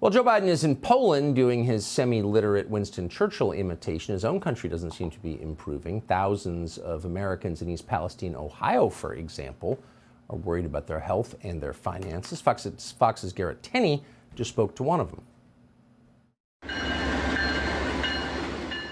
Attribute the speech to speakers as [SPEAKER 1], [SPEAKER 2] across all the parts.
[SPEAKER 1] Well, Joe Biden is in Poland doing his semi-literate Winston Churchill imitation. His own country doesn't seem to be improving. Thousands of Americans in East Palestine, Ohio, for example, are worried about their health and their finances. Fox's Garrett Tenney just spoke to one of them.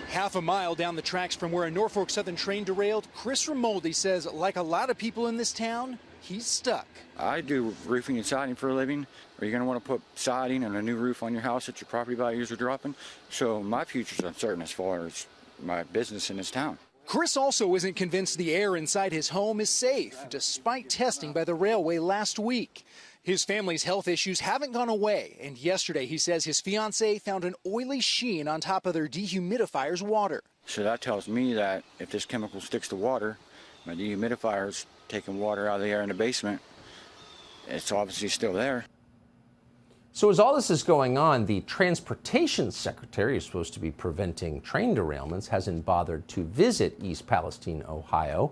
[SPEAKER 2] Half a mile down the tracks from where a Norfolk Southern train derailed, Chris Ramoldi says, like a lot of people in this town, he's stuck.
[SPEAKER 3] I do roofing and siding for a living. Are you going to want to put siding and a new roof on your house that your property values are dropping? So my future's uncertain as far as my business in this town.
[SPEAKER 2] Chris also isn't convinced the air inside his home is safe, despite testing by the railway last week. His family's health issues haven't gone away, and yesterday he says his fiancée found an oily sheen on top of their dehumidifier's water.
[SPEAKER 3] So that tells me that if this chemical sticks to water, my dehumidifier's taking water out of the air in the basement, it's obviously still there.
[SPEAKER 1] So as all this is going on, the transportation secretary, who's supposed to be preventing train derailments, hasn't bothered to visit East Palestine, Ohio,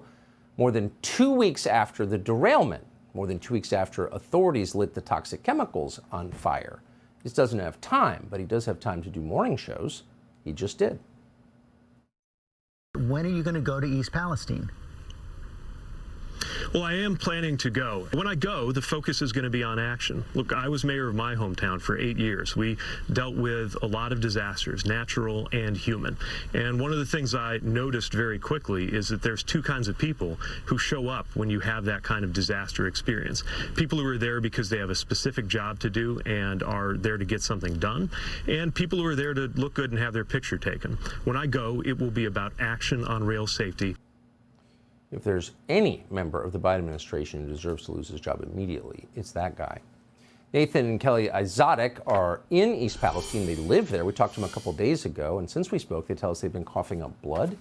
[SPEAKER 1] more than 2 weeks after the derailment, more than 2 weeks after authorities lit the toxic chemicals on fire. He doesn't have time, but he does have time to do morning shows. He just did.
[SPEAKER 4] When are you going to go to East Palestine?
[SPEAKER 5] Well, I am planning to go. When I go, the focus is going to be on action. Look, I was mayor of my hometown for 8 years. We dealt with a lot of disasters, natural and human. And one of the things I noticed very quickly is that there's two kinds of people who show up when you have that kind of disaster experience. People who are there because they have a specific job to do and are there to get something done, and people who are there to look good and have their picture taken. When I go, it will be about action on rail safety.
[SPEAKER 1] If there's any member of the Biden administration who deserves to lose his job immediately, it's that guy. Nathan and Kelly Izotic are in East Palestine. They live there. We talked to them a couple days ago, and since we spoke, they tell us they've been coughing up blood.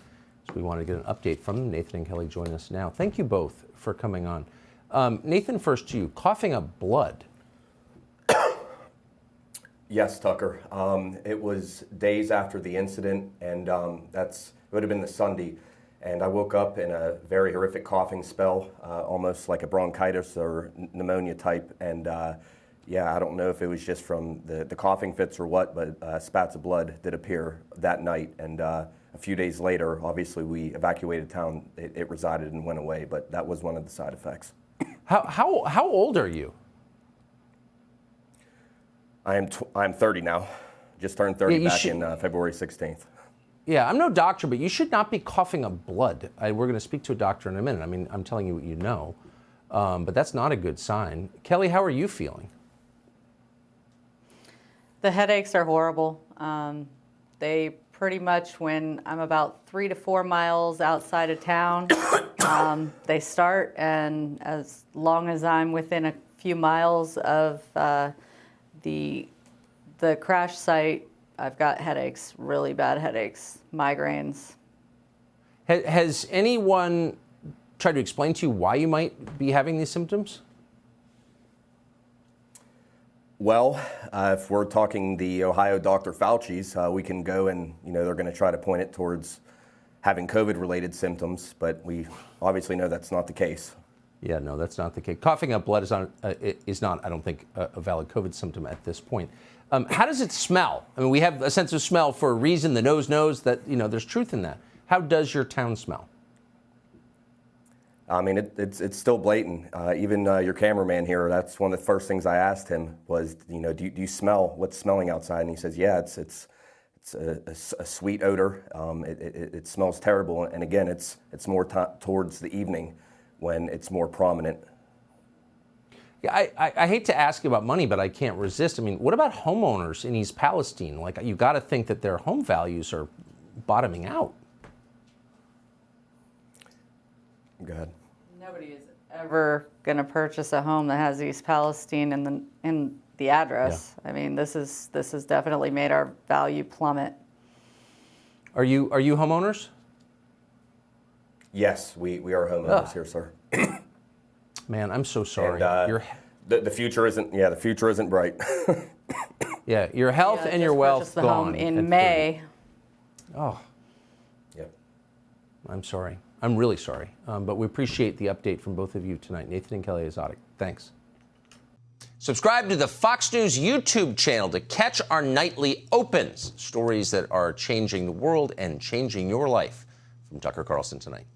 [SPEAKER 1] So we want to get an update from them. Nathan and Kelly join us now. Thank you both for coming on. Nathan, first to you. Coughing up blood.
[SPEAKER 6] Yes, Tucker. It was days after the incident, and it would have been the Sunday. And I woke up in a very horrific coughing spell, almost like a bronchitis or pneumonia type. And yeah, I don't know if it was just from the coughing fits or what, but spats of blood did appear that night. And a few days later, obviously, we evacuated town. It resided and went away, but that was one of the side effects.
[SPEAKER 1] How old are you?
[SPEAKER 6] I'm 30 now. Just turned 30 back in February 16th.
[SPEAKER 1] Yeah, I'm no doctor, but you should not be coughing up blood. We're going to speak to a doctor in a minute. I mean, I'm telling you what you know, but that's not a good sign. Kelly, how are you feeling?
[SPEAKER 7] The headaches are horrible. They pretty much, when I'm about 3 to 4 miles outside of town, they start, and as long as I'm within a few miles of the crash site, I've got headaches, really bad headaches, migraines.
[SPEAKER 1] Has anyone tried to explain to you why you might be having these symptoms?
[SPEAKER 6] Well, if we're talking the Ohio Dr. Fauci's, we can go and, they're going to try to point it towards having COVID-related symptoms, but we obviously know that's not the case.
[SPEAKER 1] Yeah, no, that's not the case. Coughing up blood is not, I don't think, a valid COVID symptom at this point. How does it smell? I mean, we have a sense of smell for a reason. The nose knows that, there's truth in that. How does your town smell?
[SPEAKER 6] I mean, it's still blatant. Even your cameraman here, that's one of the first things I asked him was, do you smell what's smelling outside? And he says, yeah, it's a sweet odor. It smells terrible. And again, it's more towards the evening when it's more prominent.
[SPEAKER 1] Yeah, I hate to ask you about money, but I can't resist. I mean, what about homeowners in East Palestine? Like, you got to think that their home values are bottoming out.
[SPEAKER 6] Go ahead.
[SPEAKER 7] Nobody is ever going to purchase a home that has East Palestine in the address. Yeah. I mean, this has definitely made our value plummet. Are you
[SPEAKER 1] homeowners?
[SPEAKER 6] Yes, we are homeowners here, sir.
[SPEAKER 1] Man, I'm so sorry.
[SPEAKER 6] And, the future isn't bright.
[SPEAKER 1] Yeah, your health and your wealth
[SPEAKER 7] the
[SPEAKER 1] gone
[SPEAKER 7] home in May.
[SPEAKER 1] 30. Oh.
[SPEAKER 6] Yep.
[SPEAKER 1] I'm sorry. I'm really sorry. But we appreciate the update from both of you tonight. Nathan and Kelly Izotic. Thanks. Subscribe to the Fox News YouTube channel to catch our nightly opens, stories that are changing the world and changing your life. From Tucker Carlson Tonight.